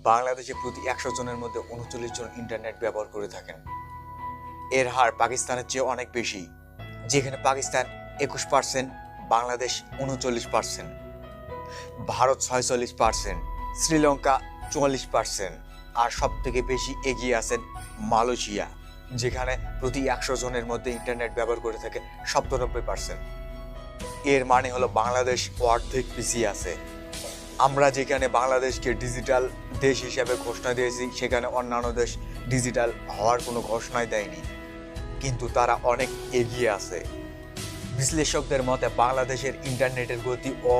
বাংলাদেশে প্রতি ১০০ জনের মধ্যে ৩৯ জন ইন্টারনেট ব্যবহার করে থাকেন। এর হার পাকিস্তানের চেয়ে অনেক বেশি, যেখানে পাকিস্তান ২১%, বাংলাদেশ ৩৯%, ভারত ৪৬%, শ্রীলঙ্কা ৪৪%, আর সব থেকে বেশি এগিয়ে আছেন মালয়েশিয়া, যেখানে প্রতি ১০০ জনের মধ্যে ইন্টারনেট ব্যবহার করে থাকে ৯৭%। এর মানে হলো বাংলাদেশ অর্ধেক পিছিয়ে আছে। আমরা যেখানে বাংলাদেশকে ডিজিটাল দেশ হিসেবে ঘোষণা দিয়েছি, সেখানে অন্যান্য দেশ ডিজিটাল হওয়ার কোনো ঘোষণাই দেয়নি, কিন্তু তারা অনেক এগিয়ে আছে। বিশ্লেষকদের মতে বাংলাদেশের ইন্টারনেটের গতি ও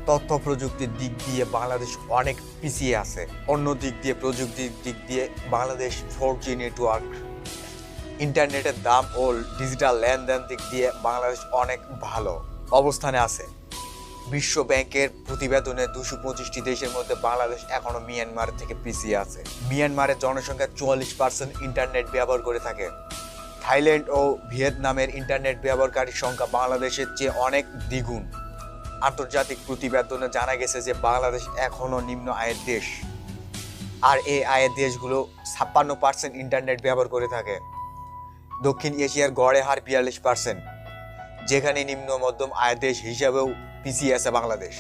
তথ্য প্রযুক্তির দিক দিয়ে বাংলাদেশ অনেক পিছিয়ে আছে। অন্য দিক দিয়ে প্রযুক্তির দিক দিয়ে বাংলাদেশ 4G নেটওয়ার্ক, ইন্টারনেটের দাম ও ডিজিটাল লেনদেন দিক দিয়ে বাংলাদেশ অনেক ভালো অবস্থানে আছে। বিশ্ব ব্যাংকের প্রতিবেদনে ২২৫টি দেশের মধ্যে বাংলাদেশ এখনো মিয়ানমার থেকে পিছিয়ে আছে। মিয়ানমারের জনসংখ্যা ৪৪% ইন্টারনেট ব্যবহার করে থাকে। থাইল্যান্ড ও ভিয়েতনামের ইন্টারনেট ব্যবহারকারীর সংখ্যা বাংলাদেশের চেয়ে অনেক দ্বিগুণ। আন্তর্জাতিক প্রতিবেদনে জানা গেছে যে বাংলাদেশ এখনো নিম্ন আয়ের দেশ, আর এই আয়ের দেশগুলো ৫৬% ইন্টারনেট ব্যবহার করে থাকে। দক্ষিণ এশিয়ার গড়ে হার ৪২%, যেখানে নিম্ন মধ্যম আয়ের দেশ হিসাবেও পিছিয়ে আছে বাংলাদেশ।